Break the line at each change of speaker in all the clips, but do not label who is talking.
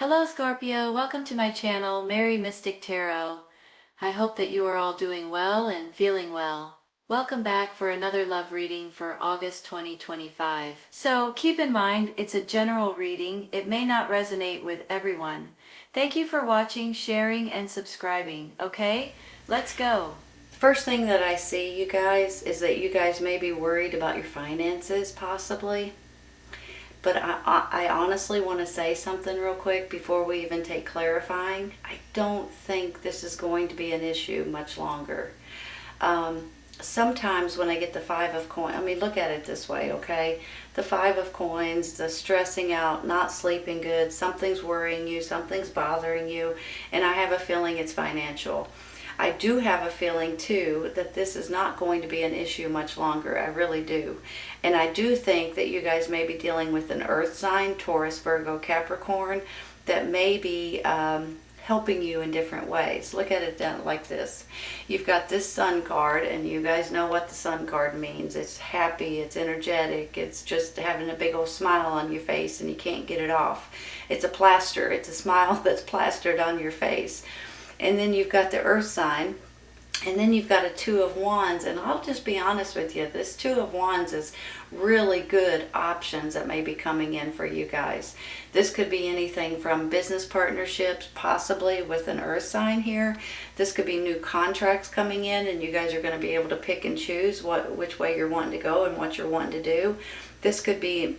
Hello Scorpio, welcome to my channel, Mary Mystic Tarot. I hope that you are all doing well and feeling well. Welcome back for another love reading for August 2025. So keep in mind, it's a general reading. It may not resonate with everyone. Thank you for watching, sharing, and subscribing. Okay, let's go. First thing that I see, you guys, is that you guys may be worried about your finances, possibly. But I honestly want to say something real quick before we even take clarifying. I don't think this is going to be an issue much longer. Sometimes when I get the Five of Coins, I mean, look at it this way, okay? The Five of Coins, the stressing out, not sleeping good, something's worrying you, something's bothering you, and I have a feeling it's financial. I do have a feeling too that this is not going to be an issue much longer. I really do. And I do think that you guys may be dealing with an earth sign, Taurus, Virgo, Capricorn, that may be helping you in different ways. Look at it like this. You've got this Sun card, and you guys know what the Sun card means. It's happy, it's energetic, it's just having a big old smile on your face and you can't get it off. It's a plaster. It's a smile that's plastered on your face. And then you've got the earth sign, and then you've got a Two of Wands. And I'll just be honest with you, this Two of Wands is really good options that may be coming in for you guys. This could be anything from business partnerships, possibly with an earth sign here. This could be new contracts coming in, and you guys are going to be able to pick and choose which way you're wanting to go and what you're wanting to do. This could be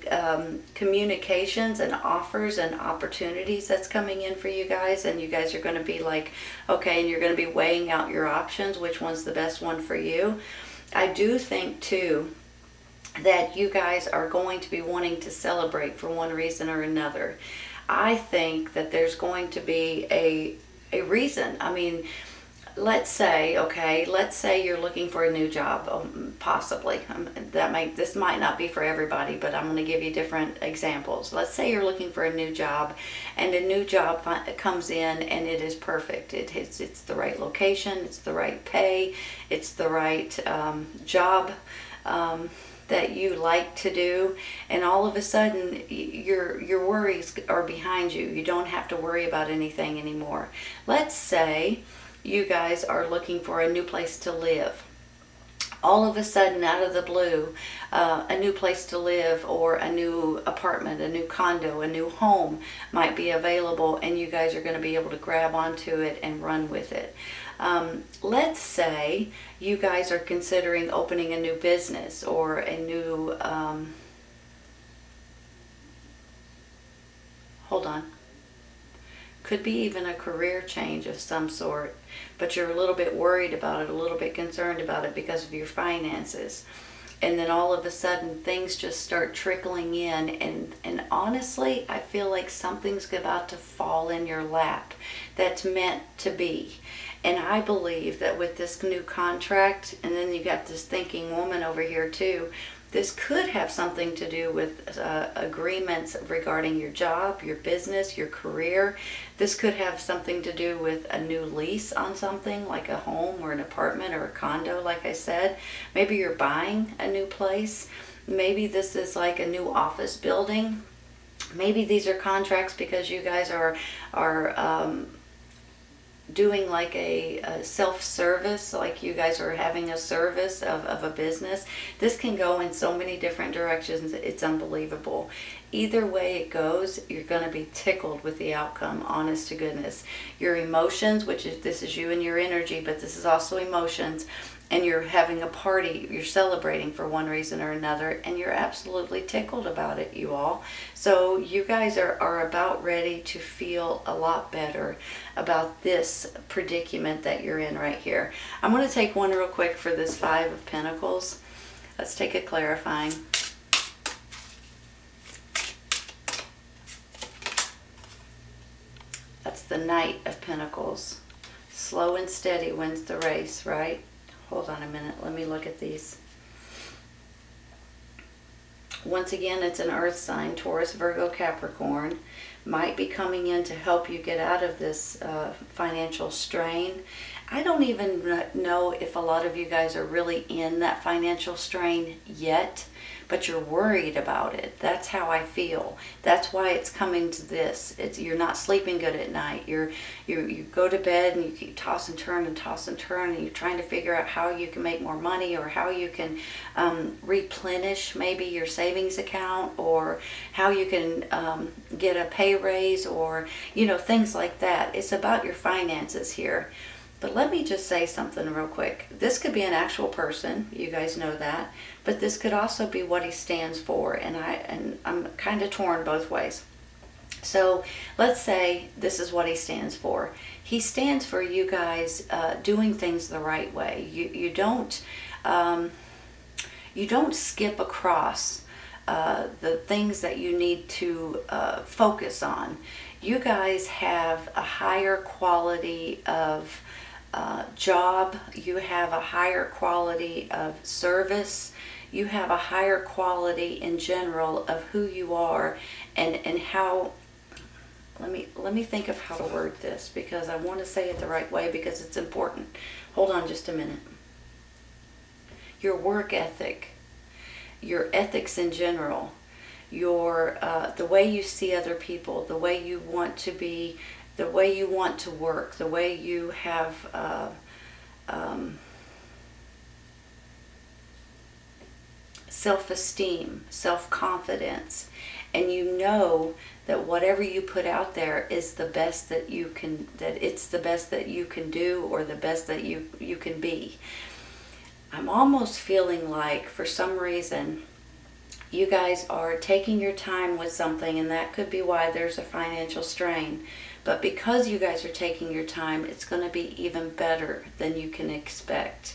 communications and offers and opportunities that's coming in for you guys, and you guys are going to be like, okay, and you're going to be weighing out your options, which one's the best one for you. I do think too that you guys are going to be wanting to celebrate for one reason or another. I think that there's going to be a reason. I mean, let's say you're looking for a new job, possibly. This might not be for everybody, but I'm going to give you different examples. Let's say you're looking for a new job, and a new job comes in, and it is perfect. It's the right location, it's the right pay, it's the right job that you like to do, and all of a sudden your worries are behind you. You don't have to worry about anything anymore. Let's say you guys are looking for a new place to live. All of a sudden, out of the blue, a new place to live, or a new apartment, a new condo, a new home might be available, and you guys are going to be able to grab onto it and run with it. Let's say you guys are considering opening a new business or a new, could be even a career change of some sort, but you're a little bit worried about it, a little bit concerned about it because of your finances. And then all of a sudden things just start trickling in, and honestly, I feel like something's about to fall in your lap that's meant to be. And I believe that with this new contract, and then you got this thinking woman over here too, this could have something to do with agreements regarding your job, your business, your career. This could have something to do with a new lease on something, like a home or an apartment or a condo, like I said. Maybe you're buying a new place. Maybe this is like a new office building. Maybe these are contracts because you guys are doing like a self-service, like you guys are having a service of a business. This can go in so many different directions, it's unbelievable. Either way it goes, you're going to be tickled with the outcome, honest to goodness. Your emotions, this is you and your energy, but this is also emotions, and you're having a party, you're celebrating for one reason or another, and you're absolutely tickled about it, you all. So you guys are about ready to feel a lot better about this predicament that you're in right here. I'm going to take one real quick for this Five of Pentacles. Let's take a clarifying. That's the Knight of Pentacles. Slow and steady wins the race, right? Hold on a minute. Let me look at these. Once again, it's an earth sign, Taurus, Virgo, Capricorn. Might be coming in to help you get out of this financial strain. I don't even know if a lot of you guys are really in that financial strain yet, but you're worried about it. That's how I feel. That's why it's coming to this. You're not sleeping good at night. You go to bed and you keep toss and turn and toss and turn, and you're trying to figure out how you can make more money, or how you can replenish maybe your savings account, or how you can get a pay raise, or things like that. It's about your finances here. But let me just say something real quick. This could be an actual person, you guys know that, but this could also be what he stands for, and I'm kind of torn both ways. So let's say this is what he stands for. He stands for you guys doing things the right way. You don't skip across the things that you need to focus on. You guys have a higher quality of job, you have a higher quality of service, you have a higher quality in general of who you are, and how, let me think of how to word this, because I want to say it the right way, because it's important. Hold on just a minute. Your work ethic, your ethics in general, your the way you see other people, the way you want to be, the way you want to work, the way you have self-esteem, self-confidence, and you know that whatever you put out there is the best that you can, that it's the best that you can do, or the best that you can be. I'm almost feeling like, for some reason, you guys are taking your time with something, and that could be why there's a financial strain. But because you guys are taking your time, it's going to be even better than you can expect.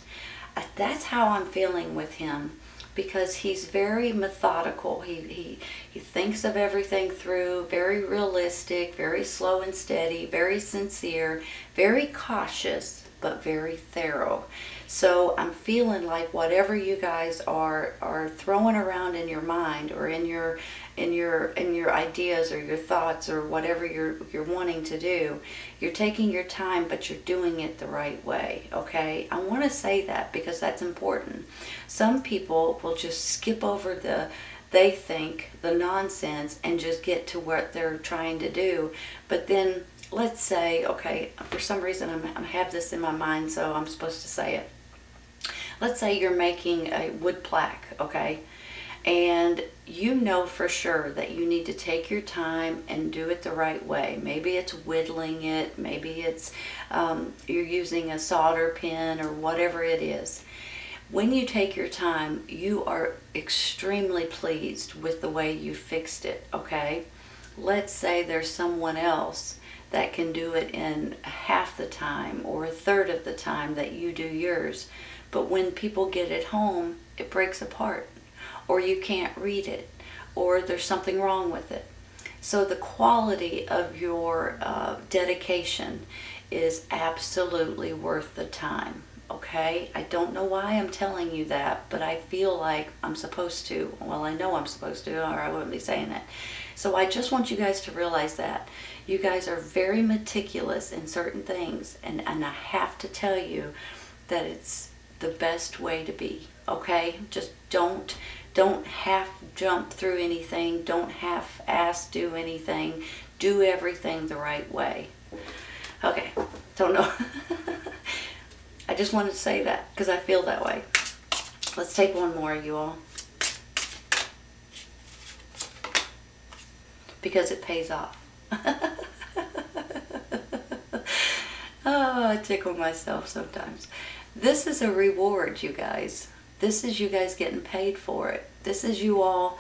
That's how I'm feeling with him, because he's very methodical. He thinks of everything through, very realistic, very slow and steady, very sincere, very cautious, but very thorough. So I'm feeling like whatever you guys are throwing around in your mind, or in your ideas, or your thoughts, or whatever you're wanting to do, you're taking your time, but you're doing it the right way. Okay, I want to say that because that's important. Some people will just skip over they think the nonsense and just get to what they're trying to do. But then let's say, okay, for some reason I have this in my mind, so I'm supposed to say it. Let's say you're making a wood plaque, okay? And you know for sure that you need to take your time and do it the right way. Maybe it's whittling it, maybe it's you're using a solder pen, or whatever it is. When you take your time, you are extremely pleased with the way you fixed it, okay? Let's say there's someone else that can do it in half the time, or a third of the time that you do yours. But when people get it home, it breaks apart, or you can't read it, or there's something wrong with it. So the quality of your dedication is absolutely worth the time, okay? I don't know why I'm telling you that, but I feel like I'm supposed to. Well, I know I'm supposed to, or I wouldn't be saying it. So I just want you guys to realize that. You guys are very meticulous in certain things, and I have to tell you that it's the best way to be, okay? Just don't half jump through anything. Don't half-ass do anything. Do everything the right way. Okay, don't know. I just wanted to say that because I feel that way. Let's take one more, you all. Because it pays off. Oh, I tickle myself sometimes. This is a reward, you guys. This is you guys getting paid for it. This is you all,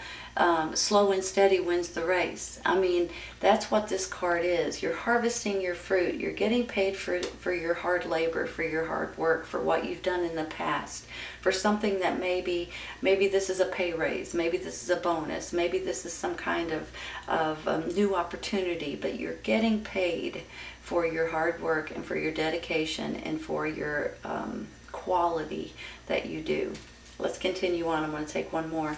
slow and steady wins the race. I mean, that's what this card is. You're harvesting your fruit. You're getting paid for your hard labor, for your hard work, for what you've done in the past, for something that maybe this is a pay raise, maybe this is a bonus, maybe this is some kind of new opportunity, but you're getting paid for your hard work and for your dedication and for your quality that you do. Let's continue on. I'm going to take one more.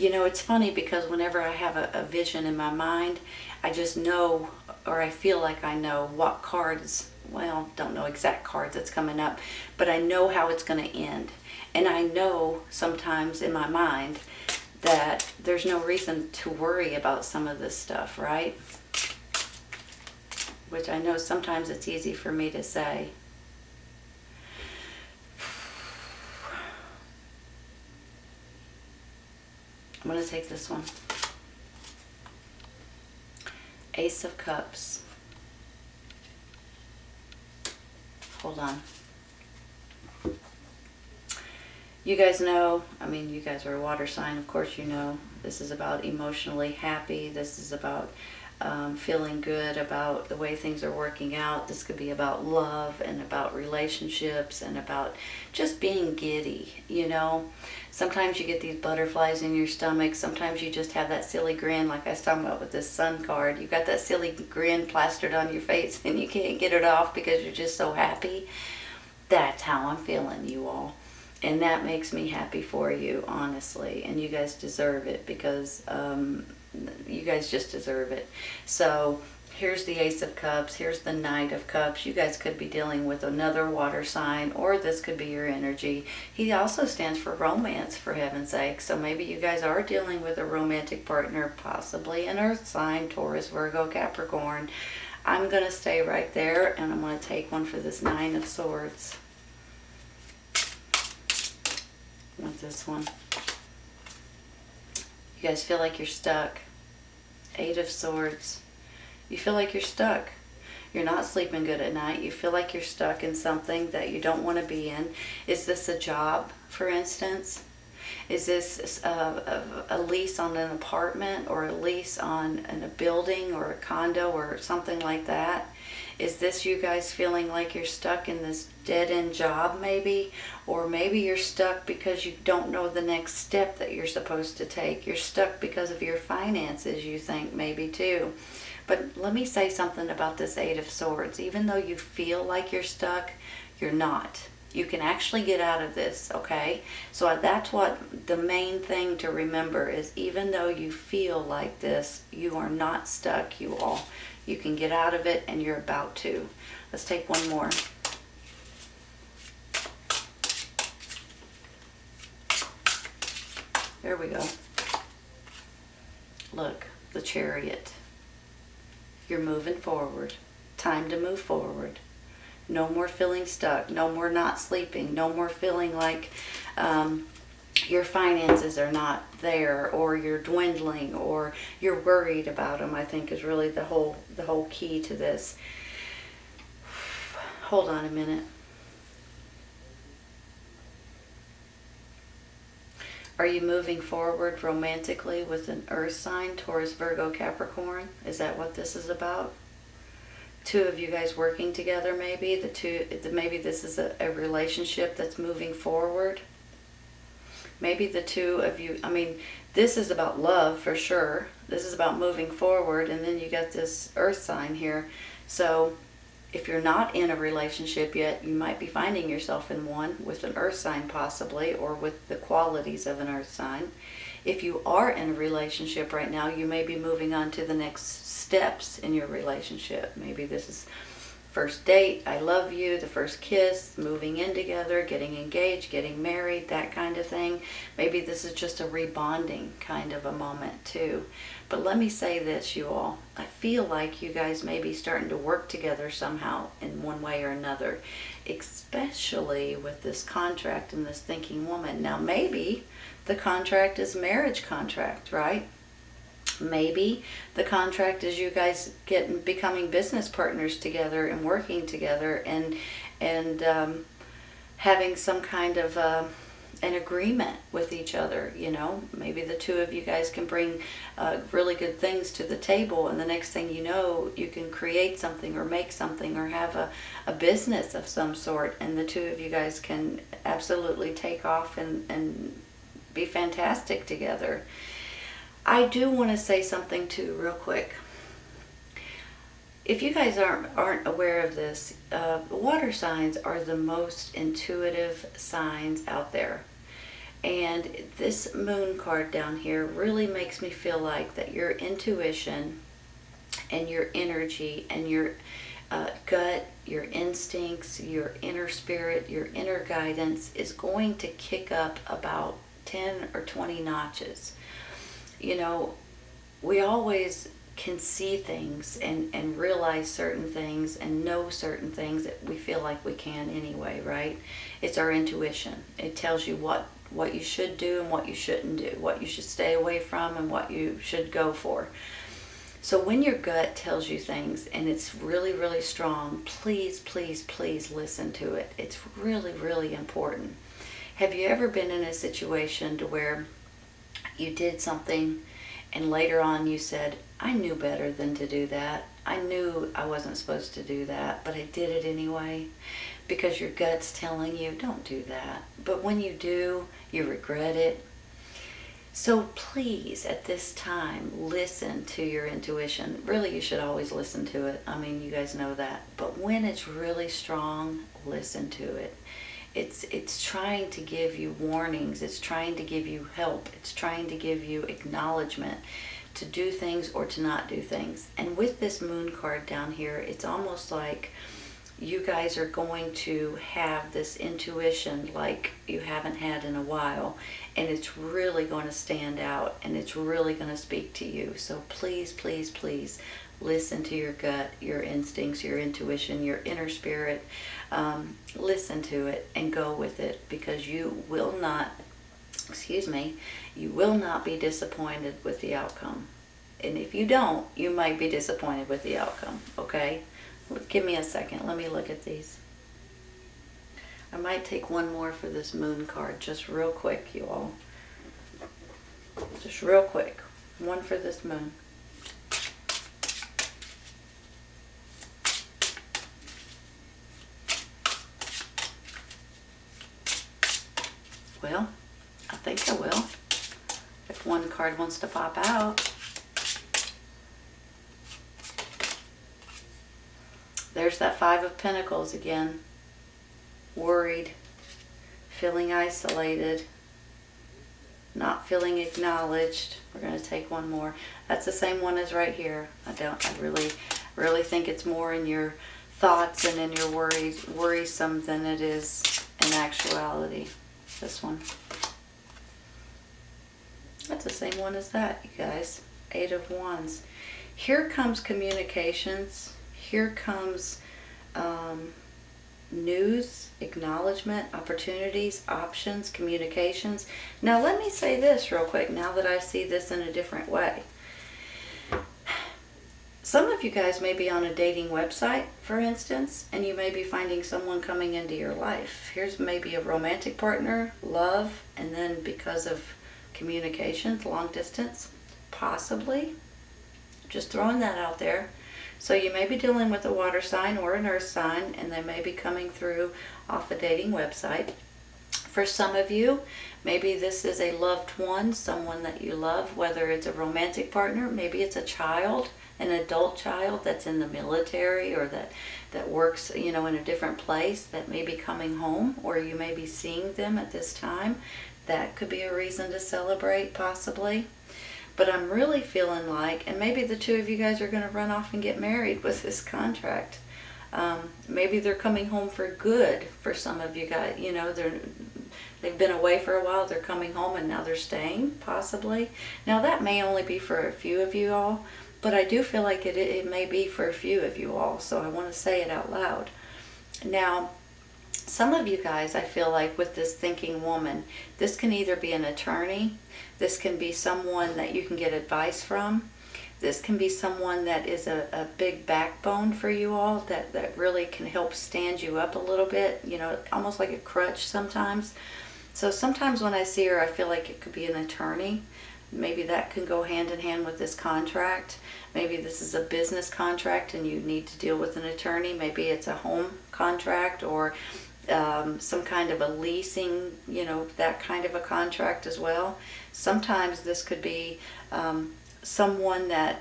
You know, it's funny because whenever I have a vision in my mind, I just know, or I feel like I know what cards, well, don't know exact cards that's coming up, but I know how it's going to end. And I know sometimes in my mind that there's no reason to worry about some of this stuff, right? Which I know sometimes it's easy for me to say. I'm going to take this one. Ace of Cups. Hold on. You guys know, I mean, you guys are a water sign, of course you know. This is about emotionally happy. This is about feeling good about the way things are working out. This could be about love and about relationships and about just being giddy, you know. Sometimes you get these butterflies in your stomach. Sometimes you just have that silly grin like I was talking about with this sun card. You've got that silly grin plastered on your face and you can't get it off because you're just so happy. That's how I'm feeling, you all. And that makes me happy for you, honestly. And you guys deserve it because you guys just deserve it. So here's the Ace of Cups. Here's the Knight of Cups. You guys could be dealing with another water sign, or this could be your energy. He also stands for romance, for heaven's sake. So maybe you guys are dealing with a romantic partner, possibly an earth sign, Taurus, Virgo, Capricorn. I'm going to stay right there, and I'm going to take one for this Nine of Swords. With this one. You guys feel like you're stuck. Eight of Swords. You feel like you're stuck. You're not sleeping good at night. You feel like you're stuck in something that you don't want to be in. Is this a job, for instance? Is this a lease on an apartment or a lease on a building or a condo or something like that? Is this you guys feeling like you're stuck in this dead-end job maybe? Or maybe you're stuck because you don't know the next step that you're supposed to take. You're stuck because of your finances, you think, maybe too. But let me say something about this Eight of Swords. Even though you feel like you're stuck, you're not. You can actually get out of this, okay? So that's what the main thing to remember is, even though you feel like this, you are not stuck, you all. You can get out of it, and you're about to. Let's take one more. There we go. Look, the Chariot. You're moving forward. Time to move forward. No more feeling stuck. No more not sleeping. No more feeling like your finances are not there, or you're dwindling, or you're worried about them. I think is really the whole key to this. Hold on a minute. Are you moving forward romantically with an earth sign, Taurus, Virgo, Capricorn? Is that what this is about? Two of you guys working together, maybe. Maybe this is a relationship that's moving forward. Maybe the two of you, I mean, this is about love for sure. This is about moving forward, and then you got this earth sign here. So if you're not in a relationship yet, you might be finding yourself in one with an earth sign possibly, or with the qualities of an earth sign. If you are in a relationship right now, you may be moving on to the next steps in your relationship. Maybe this is first date, I love you, the first kiss, moving in together, getting engaged, getting married, that kind of thing. Maybe this is just a rebonding kind of a moment too. But let me say this, you all. I feel like you guys may be starting to work together somehow in one way or another, especially with this contract and this thinking woman. Now maybe the contract is marriage contract, right? Maybe the contract is you guys becoming business partners together and working together and having some kind of an agreement with each other. You know, maybe the two of you guys can bring really good things to the table, and the next thing you know, you can create something or make something or have a business of some sort, and the two of you guys can absolutely take off and be fantastic together. I do want to say something too real quick. If you guys aren't aware of this, water signs are the most intuitive signs out there. And this moon card down here really makes me feel like that your intuition and your energy and your gut, your instincts, your inner spirit, your inner guidance is going to kick up about 10 or 20 notches. You know, we always can see things and realize certain things and know certain things that we feel like we can anyway, right? It's our intuition. It tells you what you should do and what you shouldn't do, what you should stay away from and what you should go for. So when your gut tells you things and it's really, really strong, please, please, please listen to it. It's really, really important. Have you ever been in a situation to where you did something and later on you said, I knew better than to do that. I knew I wasn't supposed to do that, but I did it anyway? Because your gut's telling you, don't do that. But when you do, you regret it. So please, at this time, listen to your intuition. Really, you should always listen to it. I mean, you guys know that. But when it's really strong, listen to it. It's trying to give you warnings. It's trying to give you help. It's trying to give you acknowledgement to do things or to not do things. And with this moon card down here, it's almost like you guys are going to have this intuition like you haven't had in a while, and it's really going to stand out and it's really going to speak to you. So please, please, please listen to your gut, your instincts, your intuition, your inner spirit. Listen to it and go with it, because you will not, you will not be disappointed with the outcome. And if you don't, you might be disappointed with the outcome, okay? Give me a second. Let me look at these. I might take one more for this moon card, just real quick, you all. Just real quick. One for this moon. Well, I think I will. If one card wants to pop out. There's that Five of Pentacles again. Worried, feeling isolated, not feeling acknowledged. We're going to take one more. That's the same one as right here. I really think it's more in your thoughts and in your worrisome than it is in actuality. This one. That's the same one as that, you guys. Eight of Wands. Here comes communications. Here comes news, acknowledgement, opportunities, options, communications. Now let me say this real quick, now that I see this in a different way. Some of you guys may be on a dating website, for instance, and you may be finding someone coming into your life. Here's maybe a romantic partner, love, and then because of communications, long distance, possibly. Just throwing that out there. So you may be dealing with a water sign or an earth sign, and they may be coming through off a dating website. For some of you, maybe this is a loved one, someone that you love, whether it's a romantic partner, maybe it's a child, an adult child that's in the military or that works, in a different place, that may be coming home, or you may be seeing them at this time. That could be a reason to celebrate, possibly. But I'm really feeling like, and maybe the two of you guys are going to run off and get married with this contract. Maybe they're coming home for good for some of you guys. They've been away for a while, they're coming home, and now they're staying, possibly. Now that may only be for a few of you all, but I do feel like it may be for a few of you all, so I want to say it out loud. Now, some of you guys, I feel like with this thinking woman, this can either be an attorney, this can be someone that you can get advice from, this can be someone that is a big backbone for you all, that really can help stand you up a little bit, almost like a crutch sometimes. So sometimes when I see her, I feel like it could be an attorney. Maybe that can go hand in hand with this contract. Maybe this is a business contract and you need to deal with an attorney. Maybe it's a home contract or some kind of a leasing, that kind of a contract as well. Sometimes this could be someone that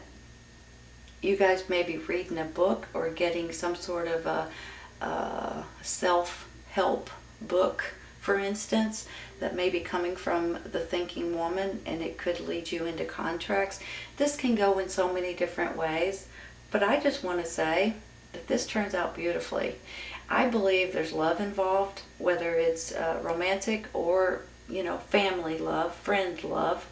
you guys may be reading a book or getting some sort of a self-help book for instance, that may be coming from the thinking woman, and it could lead you into contracts. This can go in so many different ways, but I just want to say that this turns out beautifully. I believe there's love involved, whether it's romantic or, family love, friend love.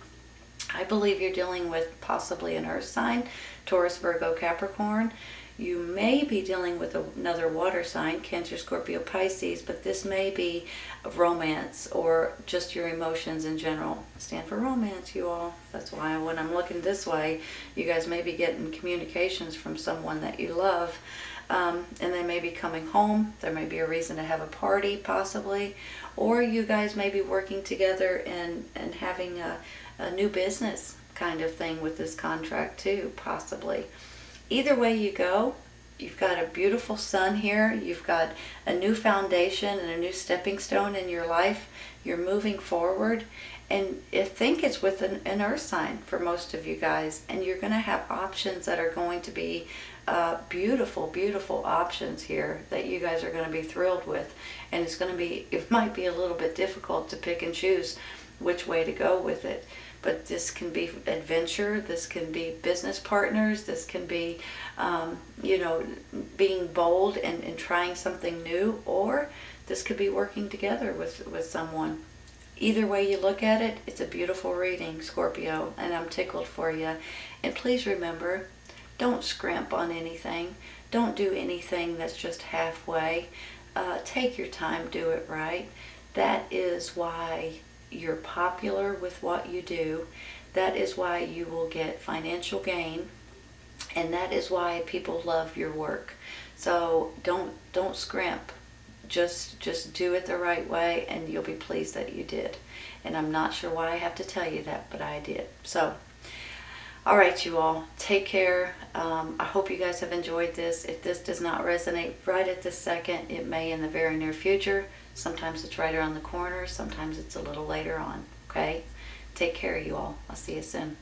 I believe you're dealing with possibly an earth sign, Taurus, Virgo, Capricorn. You may be dealing with another water sign, Cancer, Scorpio, Pisces, but this may be romance or just your emotions in general. I stand for romance, you all. That's why when I'm looking this way, you guys may be getting communications from someone that you love, and they may be coming home. There may be a reason to have a party, possibly, or you guys may be working together and having a new business kind of thing with this contract too, possibly. Either way you go, you've got a beautiful sun here. You've got a new foundation and a new stepping stone in your life. You're moving forward. And I think it's with an earth sign for most of you guys. And you're going to have options that are going to be beautiful, beautiful options here that you guys are going to be thrilled with. And it might be a little bit difficult to pick and choose which way to go with it. But this can be adventure, this can be business partners, this can be, being bold and trying something new, or this could be working together with someone. Either way you look at it, it's a beautiful reading, Scorpio, and I'm tickled for you. And please remember, don't scrimp on anything. Don't do anything that's just halfway. Take your time, do it right. That is why you're popular with what you do. That is why you will get financial gain, and that is why people love your work. So don't scrimp. Just do it the right way, and you'll be pleased that you did. And I'm not sure why I have to tell you that, but I did. So, all right, you all, take care. I hope you guys have enjoyed this. If this does not resonate right at this second, it may in the very near future. Sometimes it's right around the corner. Sometimes it's a little later on. Okay? Take care, you all. I'll see you soon.